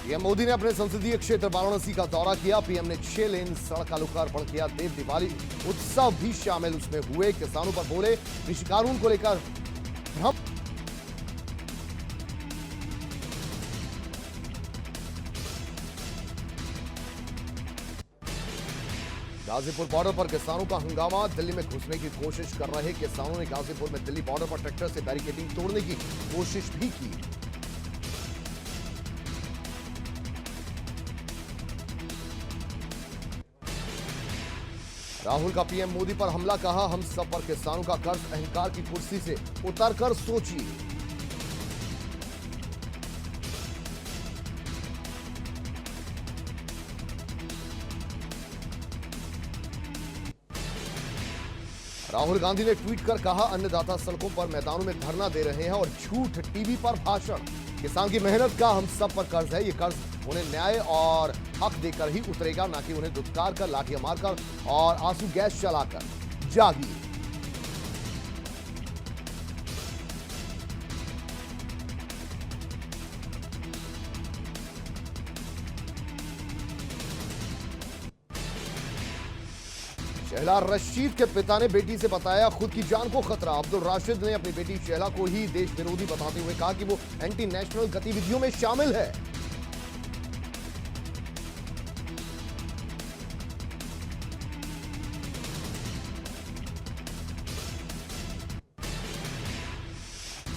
PM Modi ने अपने संसदीय क्षेत्र वाराणसी का दौरा किया। पीएम ने 6 लेन सड़क का लोकार्पण किया। देव दिवाली उत्सव भी शामिल उसमें हुए। किसानों पर बोले कृषि कानून को लेकर भ्रम। गाजीपुर बॉर्डर पर किसानों का हंगामा। दिल्ली में घुसने की कोशिश कर रहे किसानों ने गाजीपुर में दिल्ली बॉर्डर पर ट्रैक्टर से बैरिकेडिंग तोड़ने की कोशिश भी की। राहुल का पीएम मोदी पर हमला, कहा हम सब पर किसानों का कर्ज, अहंकार की कुर्सी से उतरकर सोचिए। राहुल गांधी ने ट्वीट कर कहा अन्नदाता सड़कों पर मैदानों में धरना दे रहे हैं और झूठ टीवी पर भाषण। किसान की मेहनत का हम सब पर कर्ज है। ये कर्ज उन्हें न्याय और हक देकर ही उतरेगा, ना कि उन्हें दुत्कार कर, लाठियां मारकर और आंसू गैस चलाकर। जागिए। शहला रशीद के पिता ने बेटी से बताया खुद की जान को खतरा। अब्दुल राशिद ने अपनी बेटी शहला को ही देश विरोधी बताते हुए कहा कि वो एंटी नेशनल गतिविधियों में शामिल है।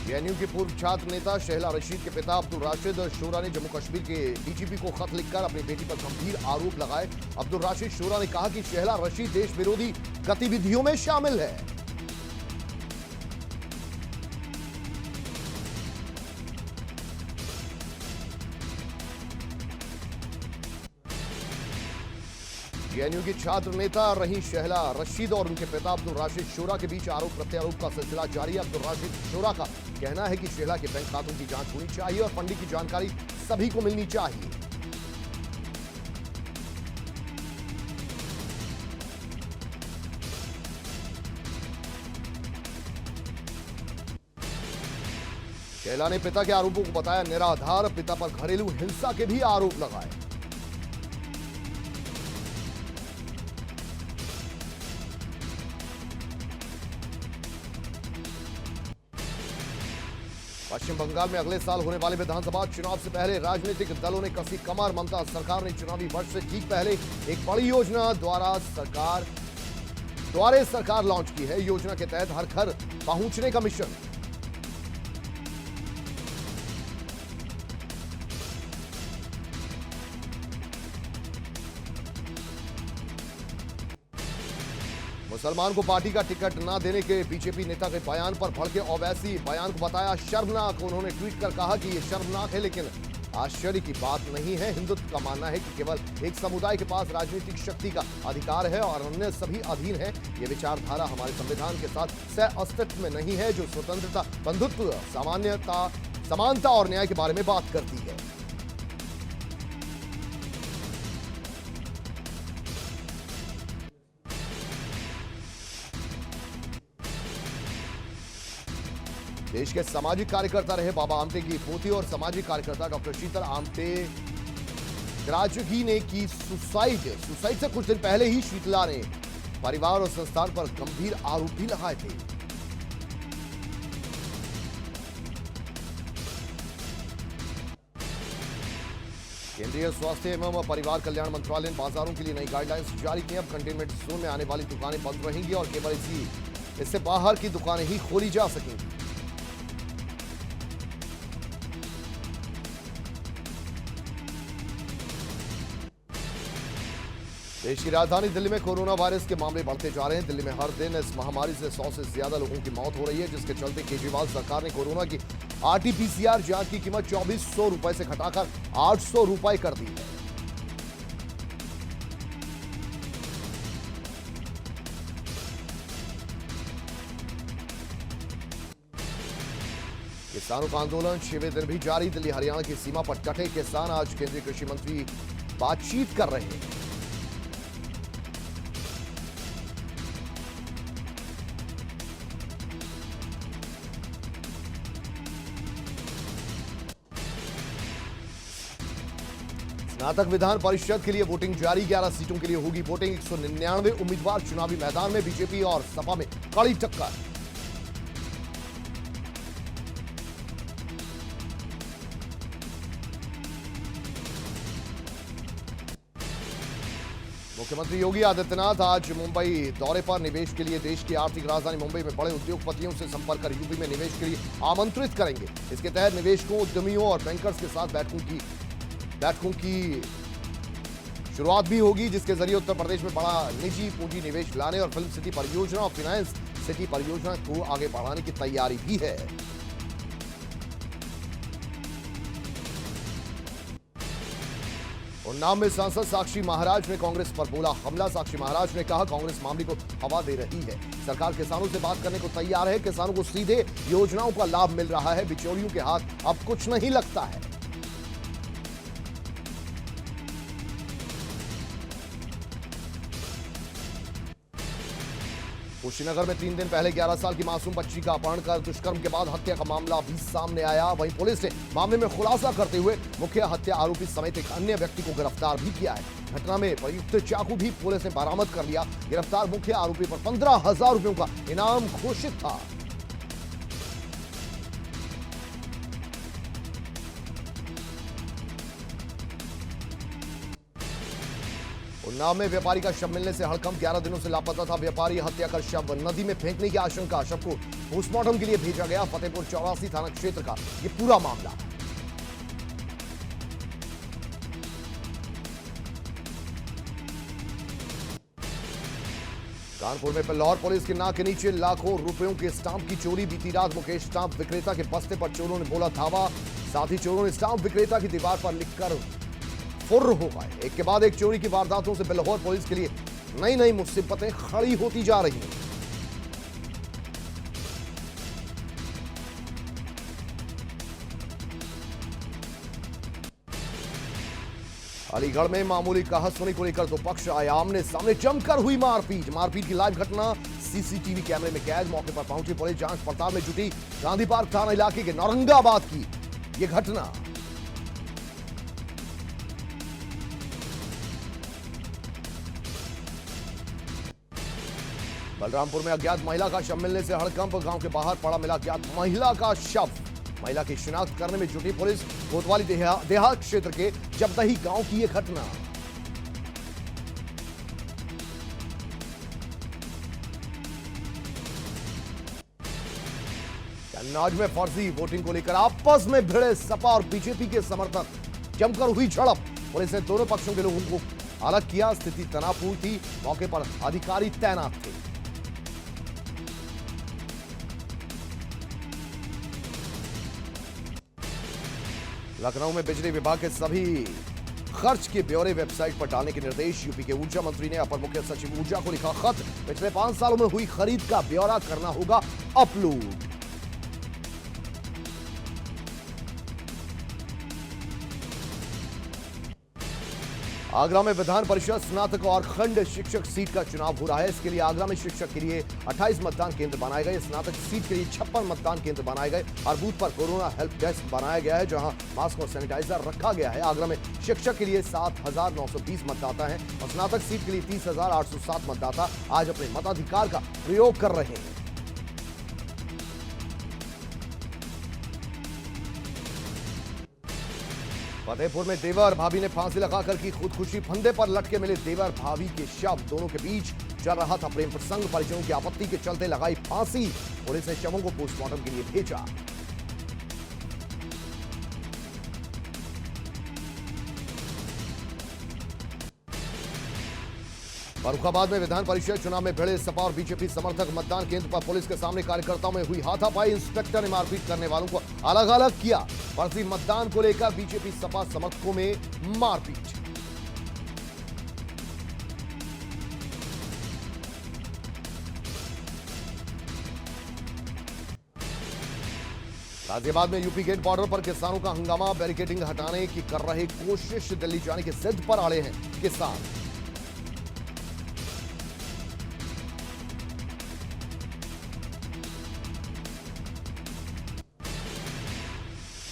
जेएनयू के पूर्व छात्र नेता शहला रशीद के पिता अब्दुल राशिद शोरा ने जम्मू कश्मीर के डीजीपी को खत लिखकर अपनी बेटी पर गंभीर आरोप लगाए। अब्दुल राशिद शोरा ने कहा कि शहला रशीद देश विरोधी गतिविधियों में शामिल है। जेएनयू की छात्र नेता रही शहला रशीद और उनके पिता अब्दुल राशिद शोरा के बीच आरोप प्रत्यारोप का सिलसिला जारी है। अब्दुल राशिद शोरा का कहना है कि शहला के बैंक खातों की जांच होनी चाहिए और फंडिंग की जानकारी सभी को मिलनी चाहिए। शहला ने पिता के आरोपों को बताया निराधार। पिता पर घरेलू हिंसा के भी आरोप लगाए। पश्चिम बंगाल में अगले साल होने वाले विधानसभा चुनाव से पहले राजनीतिक दलों ने कसी कमर। ममता सरकार ने चुनावी वर्ष से ठीक पहले एक बड़ी योजना द्वारे सरकार लॉन्च की है। योजना के तहत हर घर पहुंचने का मिशन। मुसलमान को पार्टी का टिकट न देने के बीजेपी नेता के बयान पर भड़के ओवैसी। बयान को बताया शर्मनाक। उन्होंने ट्वीट कर कहा कि यह शर्मनाक है लेकिन आश्चर्य की बात नहीं है। हिंदुत्व का मानना है कि केवल एक समुदाय के पास राजनीतिक शक्ति का अधिकार है और अन्य सभी अधीन है। यह विचारधारा हमारे संविधान के साथ सह अस्तित्व में नहीं है, जो स्वतंत्रता, बंधुत्व, समानता और न्याय के बारे में बात करती है। देश के सामाजिक कार्यकर्ता रहे बाबा आमटे की पोती और सामाजिक कार्यकर्ता डॉक्टर शीतल आमटे ग्राजगी ने की सुसाइड से कुछ दिन पहले ही शीतला ने परिवार और संस्थान पर गंभीर आरोप भी लगाए थे। केंद्रीय स्वास्थ्य एवं परिवार कल्याण मंत्रालय ने बाजारों के लिए नई गाइडलाइंस जारी की। अब कंटेनमेंट जोन में आने वाली दुकानें बंद रहेंगी और केवल इससे बाहर की दुकानें ही खोली जा सकेंगी। देश की राजधानी दिल्ली में कोरोना वायरस के मामले बढ़ते जा रहे हैं। दिल्ली में हर दिन इस महामारी से 100 से ज्यादा लोगों की मौत हो रही है, जिसके चलते केजरीवाल सरकार ने कोरोना की आरटी-पीसीआर जांच की कीमत 2400 रुपए से घटाकर 800 रुपए कर दी है। किसानों का आंदोलन 6वें दिन भी जारी। दिल्ली हरियाणा की सीमा पर डटे किसान। आज केंद्रीय कृषि मंत्री बातचीत कर रहे हैं। स्नातक विधान परिषद के लिए वोटिंग जारी। 11 सीटों के लिए होगी वोटिंग। 199 उम्मीदवार चुनावी मैदान में। बीजेपी और सपा में कड़ी टक्कर। मुख्यमंत्री योगी आदित्यनाथ आज मुंबई दौरे पर। निवेश के लिए देश की आर्थिक राजधानी मुंबई में बड़े उद्योगपतियों से संपर्क कर यूपी में निवेश के लिए आमंत्रित करेंगे। इसके तहत निवेशकों, उद्यमियों और बैंकर्स के साथ बैठकों की शुरुआत भी होगी, जिसके जरिए उत्तर प्रदेश में बड़ा निजी पूंजी निवेश लाने और फिल्म सिटी परियोजना और फाइनेंस सिटी परियोजना को आगे बढ़ाने की तैयारी भी है। उन्नाव में सांसद साक्षी महाराज ने कांग्रेस पर बोला हमला। साक्षी महाराज ने कहा कांग्रेस मामले को हवा दे रही है। सरकार किसानों से बात करने को तैयार है। किसानों को सीधे योजनाओं का लाभ मिल रहा है। बिचौलियों के हाथ अब कुछ नहीं लगता है। कुशीनगर में 3 दिन पहले 11 साल की मासूम बच्ची का अपहरण कर दुष्कर्म के बाद हत्या का मामला भी सामने आया। वहीं पुलिस ने मामले में खुलासा करते हुए मुख्य हत्या आरोपी समेत एक अन्य व्यक्ति को गिरफ्तार भी किया है। घटना में प्रयुक्त चाकू भी पुलिस ने बरामद कर लिया। गिरफ्तार मुख्य आरोपी पर 15,000 रुपयों का इनाम घोषित था। उन्नाव में व्यापारी का शव मिलने से हड़कंप। 11 दिनों से लापता था व्यापारी। हत्या कर शव नदी में फेंकने की आशंका। शव को पोस्टमार्टम के लिए भेजा गया। फतेहपुर 84 थाना क्षेत्र का यह पूरा मामला। कानपुर में लाहौर पुलिस की नाक के नीचे लाखों रुपयों के स्टांप की चोरी। बीती रात मुकेश स्टांप विक्रेता के बस्ते पर चोरों ने बोला धावा। साथ ही चोरों ने स्टांप विक्रेता की दीवार पर लिखकर फुर्र हो गए। एक के बाद एक चोरी की वारदातों से लाहौर पुलिस के लिए नई नई मुसीबतें खड़ी होती जा रही हैं। अलीगढ़ में मामूली कहासुनी को लेकर दो पक्ष आए आमने सामने। जमकर हुई मारपीट की लाइव घटना सीसीटीवी कैमरे में कैद। मौके पर पहुंची पुलिस जांच पड़ताल में जुटी। गांधी पार्क थाना इलाके के नौरंगाबाद की यह घटना। बलरामपुर में अज्ञात महिला का शव मिलने से हड़कंप। गांव के बाहर पड़ा मिला अज्ञात महिला का शव। महिला की शिनाख्त करने में जुटी पुलिस। कोतवाली देहात क्षेत्र के जबदही गांव की यह घटना। कन्नौज में फर्जी वोटिंग को लेकर आपस में भिड़े सपा और बीजेपी के समर्थक। जमकर हुई झड़प। पुलिस ने दोनों पक्षों के लोगों को अलग किया। स्थिति तनावपूर्ण थी। मौके पर अधिकारी तैनात थे। लखनऊ में बिजली विभाग के सभी खर्च के ब्यौरे वेबसाइट पर डालने के निर्देश। यूपी के ऊर्जा मंत्री ने अपर मुख्य सचिव ऊर्जा को लिखा खत। पिछले 5 सालों में हुई खरीद का ब्यौरा करना होगा अपलोड। आगरा में विधान परिषद स्नातक और खंड शिक्षक सीट का चुनाव हो रहा है। इसके लिए आगरा में शिक्षक के लिए 28 मतदान केंद्र बनाए गए। स्नातक सीट के लिए 56 मतदान केंद्र बनाए गए और बूथ पर कोरोना हेल्प डेस्क बनाया गया है, जहां मास्क और सैनिटाइजर रखा गया है। आगरा में शिक्षक के लिए 7,920 मतदाता हैं और स्नातक सीट के लिए 30,807 मतदाता आज अपने मताधिकार का प्रयोग कर रहे हैं। फतेहपुर में देवर भाभी ने फांसी लगाकर की खुदकुशी। फंदे पर लटके मिले देवर भाभी के शव। दोनों के बीच चल रहा था प्रेम प्रसंग। परिजनों की आपत्ति के चलते लगाई फांसी। पुलिस ने शवों को पोस्टमार्टम के लिए भेजा। फर्रुखाबाद में विधान परिषद चुनाव में भिड़े सपा और बीजेपी समर्थक। मतदान केंद्र पर पुलिस के सामने कार्यकर्ताओं में हुई हाथापाई। इंस्पेक्टर ने मारपीट करने वालों को अलग अलग किया। फर्जी मतदान को लेकर बीजेपी सपा समर्थकों में मारपीट। गाजियाबाद में यूपी गेट बॉर्डर पर किसानों का हंगामा। बैरिकेडिंग हटाने की कर रहे कोशिश। दिल्ली जाने की जिद पर अड़े हैं किसान।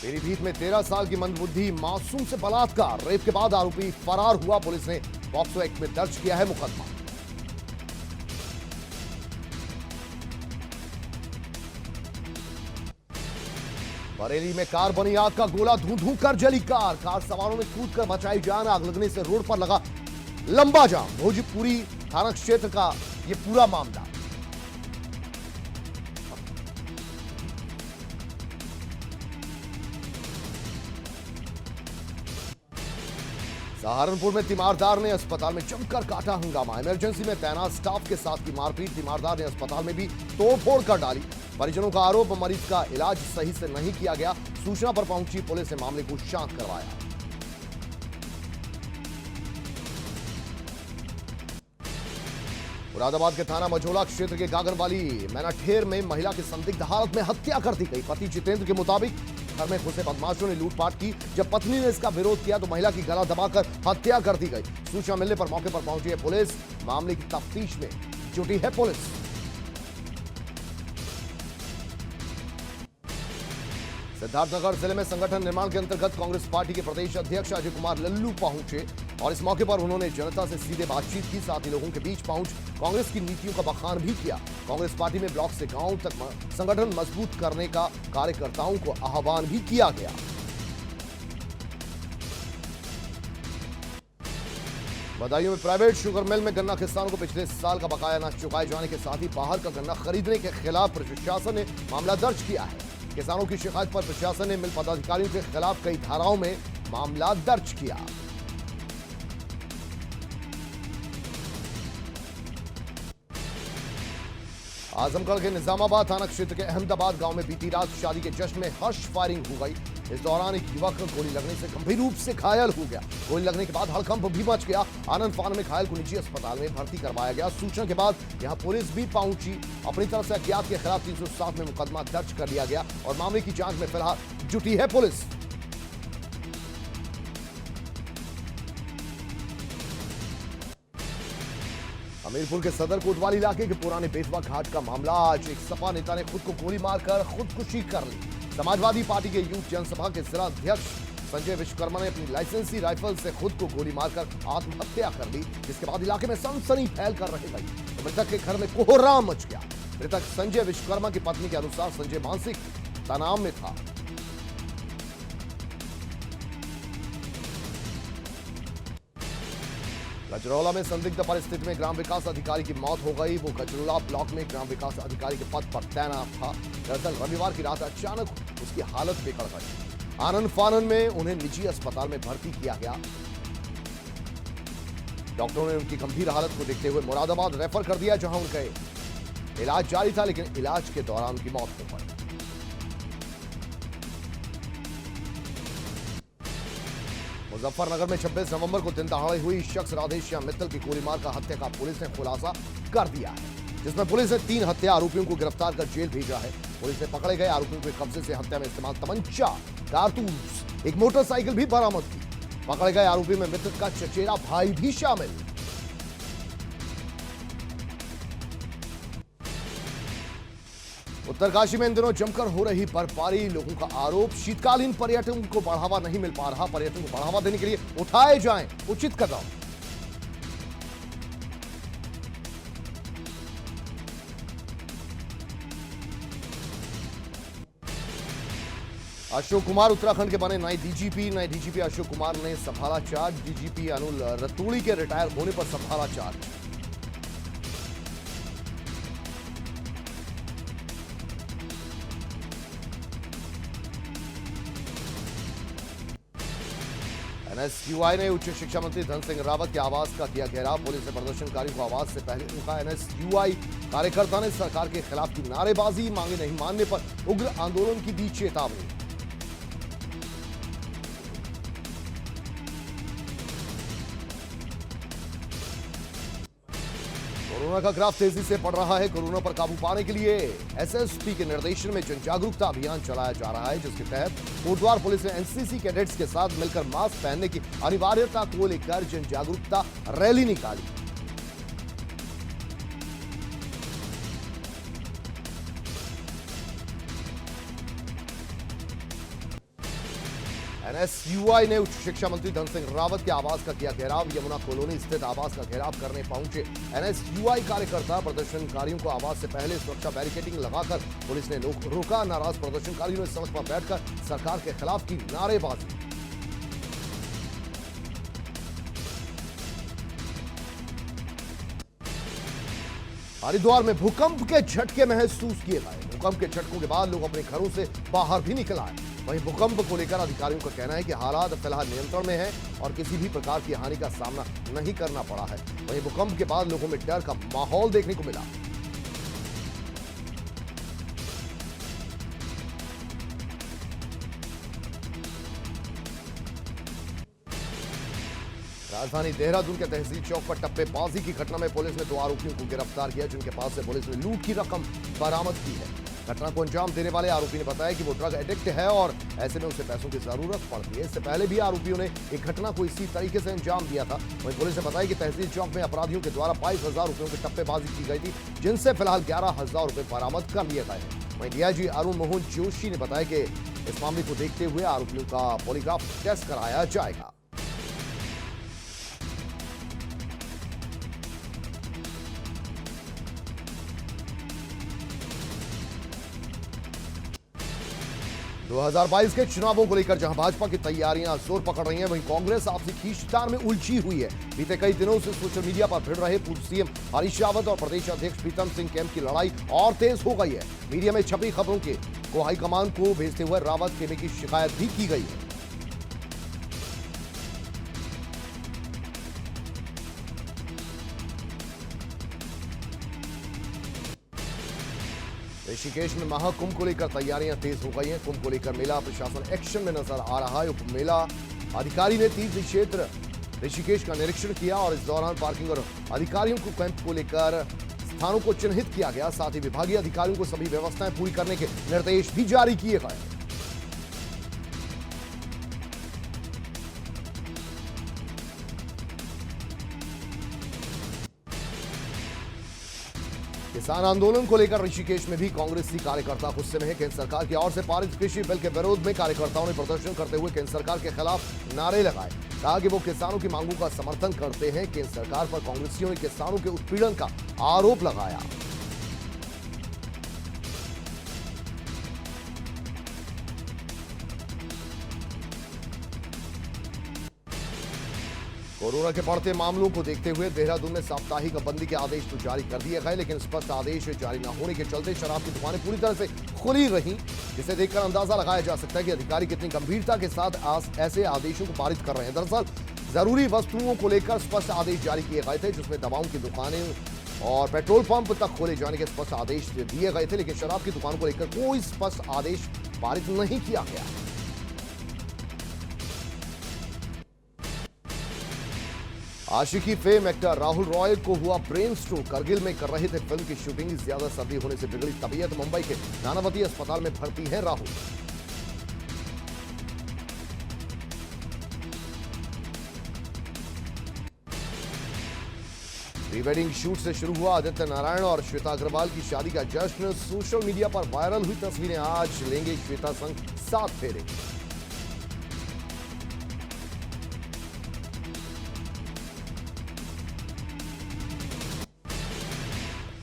पीलीभीत में 13 साल की मंदबुद्धि मासूम से बलात्कार, रेप के बाद आरोपी फरार हुआ। पुलिस ने पॉक्सो एक्ट में दर्ज किया है मुकदमा। बरेली में कार बनी आग का गोला, धू धू कर जली कार सवारों ने कूदकर बचाई जान। आग लगने से रोड पर लगा लंबा जाम। भोजपुरी थाना क्षेत्र का यह पूरा मामला। सहारनपुर में तीमारदार ने अस्पताल में जमकर काटा हंगामा। इमरजेंसी में तैनात स्टाफ के साथ की मारपीट। तीमारदार ने अस्पताल में भी तोड़फोड़ कर डाली। परिजनों का आरोप, मरीज का इलाज सही से नहीं किया गया। सूचना पर पहुंची पुलिस ने मामले को शांत करवाया। मुरादाबाद के थाना मझोला क्षेत्र के गागनवाली मैनाठेर में महिला की संदिग्ध हालत में हत्या कर दी गई। पति जितेंद्र के मुताबिक घर में घुसे बदमाशों ने लूटपाट की। जब पत्नी ने इसका विरोध किया तो महिला की गला दबाकर हत्या कर दी गई। सूचना मिलने पर मौके पर पहुंची है पुलिस। मामले की तफ्तीश में जुटी है पुलिस। सिद्धार्थनगर जिले में संगठन निर्माण के अंतर्गत कांग्रेस पार्टी के प्रदेश अध्यक्ष अजय कुमार लल्लू पहुंचे और इस मौके पर उन्होंने जनता से सीधे बातचीत की। साथ ही लोगों के बीच पहुंच कांग्रेस की नीतियों का बखान भी किया। कांग्रेस पार्टी में ब्लॉक से गांव तक संगठन मजबूत करने का कार्यकर्ताओं को आह्वान भी किया गया। बदायूं में प्राइवेट शुगर मिल में गन्ना किसानों को पिछले साल का बकाया न चुकाए जाने के साथ ही बाहर का गन्ना खरीदने के खिलाफ प्रशासन ने मामला दर्ज किया है। किसानों की शिकायत पर प्रशासन ने मिल पदाधिकारियों के खिलाफ कई धाराओं में मामला दर्ज किया। आजमगढ़ के निजामाबाद थाना क्षेत्र के अहमदाबाद गांव में बीती रात शादी के जश्न में हर्ष फायरिंग हो गई। इस दौरान एक युवक गोली लगने से गंभीर रूप से घायल हो गया। गोली लगने के बाद हड़कंप भी मच गया। आनंद फानन में घायल को निजी अस्पताल में भर्ती करवाया गया। सूचना के बाद यहां पुलिस भी पहुंची। अपनी तरफ से अज्ञात के खिलाफ 307 में मुकदमा दर्ज कर लिया गया और मामले की जांच में फिलहाल जुटी है पुलिस। हमीरपुर के सदर कोतवाली इलाके के पुराने बेतवा घाट का मामला। आज एक सपा नेता ने खुद को गोली मारकर खुदकुशी कर ली। समाजवादी पार्टी के यूथ जनसभा के जिला अध्यक्ष संजय विश्वकर्मा ने अपनी लाइसेंसी राइफल से खुद को गोली मारकर आत्महत्या कर ली, जिसके बाद इलाके में सनसनी फैल कर रह गई। तो मृतक के घर में कोहराम मच गया। मृतक संजय विश्वकर्मा की पत्नी के अनुसार संजय मानसिक तनाव में था। गजरौला में संदिग्ध परिस्थिति में ग्राम विकास अधिकारी की मौत हो गई। वो गजरौला ब्लॉक में ग्राम विकास अधिकारी के पद पर तैनात था। दरअसल रविवार की रात अचानक उसकी हालत बिगड़ गई। आनंद फानन में उन्हें निजी अस्पताल में भर्ती किया गया। डॉक्टरों ने उनकी गंभीर हालत को देखते हुए मुरादाबाद रेफर कर दिया, जहां उनका इलाज जारी था, लेकिन इलाज के दौरान उनकी मौत हो गई। मुजफ्फरनगर में 26 नवंबर को दिन दहाड़े हुई शख्स राधेश्याम मित्तल की गोली मार का हत्या का पुलिस ने खुलासा कर दिया है, जिसमें पुलिस ने 3 हत्या आरोपियों को गिरफ्तार कर जेल भेजा है। पुलिस ने पकड़े गए आरोपियों के कब्जे से हत्या में इस्तेमाल तमंचा, कारतूस, एक मोटरसाइकिल भी बरामद की। पकड़े गए आरोपी में मृतक का चचेरा भाई भी शामिल। उत्तरकाशी में इन दिनों जमकर हो रही बर्फबारी। लोगों का आरोप, शीतकालीन पर्यटन को बढ़ावा नहीं मिल पा रहा। पर्यटन को बढ़ावा देने के लिए उठाए जाएं उचित कदम। अशोक कुमार उत्तराखंड के बने नए डीजीपी अशोक कुमार ने संभाला चार्ज। डीजीपी अनुल रतूड़ी के रिटायर होने पर संभाला चार्ज। एनएसयूआई ने उच्च शिक्षा मंत्री धन सिंह रावत के आवास का किया घेराव। पुलिस ने प्रदर्शनकारियों को आवास से पहले रोका। एनएसयूआई कार्यकर्ता ने सरकार के खिलाफ की नारेबाजी, मांगे नहीं मानने पर उग्र आंदोलन की दी चेतावनी। कोरोना का ग्राफ तेजी से बढ़ रहा है। कोरोना पर काबू पाने के लिए एसएसपी के निर्देशन में जन जागरूकता अभियान चलाया जा रहा है, जिसके तहत कोटद्वार पुलिस ने एनसीसी कैडेट्स के साथ मिलकर मास्क पहनने की अनिवार्यता को लेकर जन जागरूकता रैली निकाली। एनएसयूआई ने उच्च शिक्षा मंत्री धन सिंह रावत के आवास का किया घेराव। यमुना कॉलोनी स्थित आवास का घेराव करने पहुंचे एनएसयूआई कार्यकर्ता प्रदर्शनकारियों को आवास से पहले सुरक्षा बैरिकेडिंग लगाकर पुलिस ने रोका। नाराज प्रदर्शनकारियों ने सड़क पर बैठकर सरकार के खिलाफ की नारेबाजी। हरिद्वार में भूकंप के झटके महसूस किए गए। भूकंप के झटकों के बाद लोग अपने घरों से बाहर भी निकल आए। वहीं भूकंप को लेकर अधिकारियों का कहना है कि हालात फिलहाल नियंत्रण में हैं और किसी भी प्रकार की हानि का सामना नहीं करना पड़ा है। वहीं भूकंप के बाद लोगों में डर का माहौल देखने को मिला। राजधानी देहरादून के तहसील चौक पर टप्पेबाजी की घटना में पुलिस ने 2 आरोपियों को गिरफ्तार किया, जिनके पास से पुलिस ने लूट की रकम बरामद की है। घटना को अंजाम देने वाले आरोपी ने बताया कि वो ड्रग एडिक्ट है और ऐसे में उसे पैसों की जरूरत पड़ती है। इससे पहले भी आरोपियों ने एक घटना को इसी तरीके से अंजाम दिया था। वहीं पुलिस ने बताया कि तहसील चौक में अपराधियों के द्वारा 22,000 रुपयों की टप्पेबाजी की गई थी, जिनसे फिलहाल 11,000 रुपए बरामद कर लिए गए हैं। वहीं डीआईजी अरुण मोहन जोशी ने बताया कि इस मामले को देखते हुए आरोपियों का पॉलीग्राफ टेस्ट कराया जाएगा। – 2022 के चुनावों को लेकर जहां भाजपा की तैयारियां जोर पकड़ रही हैं, वहीं कांग्रेस आपसी खींचतान में उलझी हुई है। बीते कई दिनों से सोशल मीडिया पर भिड़ रहे पूर्व सीएम हरीश रावत और प्रदेश अध्यक्ष प्रीतम सिंह कैंप की लड़ाई और तेज हो गई है। मीडिया में छपी खबरों को हाईकमान को भेजते हुए रावत खेमे की शिकायत भी की गई है। ऋषिकेश में महाकुंभ को लेकर तैयारियां तेज हो गई हैं। कुंभ को लेकर मेला प्रशासन एक्शन में नजर आ रहा है। उप मेला अधिकारी ने तीर्थ क्षेत्र ऋषिकेश का निरीक्षण किया और इस दौरान पार्किंग और अधिकारियों को कैंप को लेकर स्थानों को चिन्हित किया गया। साथ ही विभागीय अधिकारियों को सभी व्यवस्थाएं पूरी करने के निर्देश भी जारी किए गए। किसान आंदोलन को लेकर ऋषिकेश में भी कांग्रेसी कार्यकर्ता गुस्से में है। केंद्र सरकार की ओर से पारित कृषि बिल के विरोध में कार्यकर्ताओं ने प्रदर्शन करते हुए केंद्र सरकार के खिलाफ नारे लगाए। कहा कि वो किसानों की मांगों का समर्थन करते हैं। केंद्र सरकार पर कांग्रेसियों ने किसानों के उत्पीड़न का आरोप लगाया। कोरोना के बढ़ते मामलों को देखते हुए देहरादून में साप्ताहिक बंदी के आदेश तो जारी कर दिए गए, लेकिन स्पष्ट आदेश जारी न होने के चलते शराब की दुकानें पूरी तरह से खुली रहीं, जिसे देखकर अंदाजा लगाया जा सकता है कि अधिकारी कितनी गंभीरता के साथ ऐसे आदेशों को पारित कर रहे हैं। दरअसल जरूरी वस्तुओं को लेकर स्पष्ट आदेश जारी किए गए थे, जिसमें दवाओं की दुकानें और पेट्रोल पंप तक खोले जाने के स्पष्ट आदेश दिए गए थे, लेकिन शराब की दुकानों को लेकर कोई स्पष्ट आदेश पारित नहीं किया गया। आशिकी फेम एक्टर राहुल रॉय को हुआ ब्रेन स्ट्रोक। करगिल में कर रहे थे फिल्म की शूटिंग। ज्यादा सर्दी होने से बिगड़ी तबीयत। मुंबई के नानावती अस्पताल में भर्ती है राहुल। प्री वेडिंग शूट से शुरू हुआ आदित्य नारायण और श्वेता अग्रवाल की शादी का जश्न। सोशल मीडिया पर वायरल हुई तस्वीरें। आज लेंगे श्वेता संग 7 फेरे।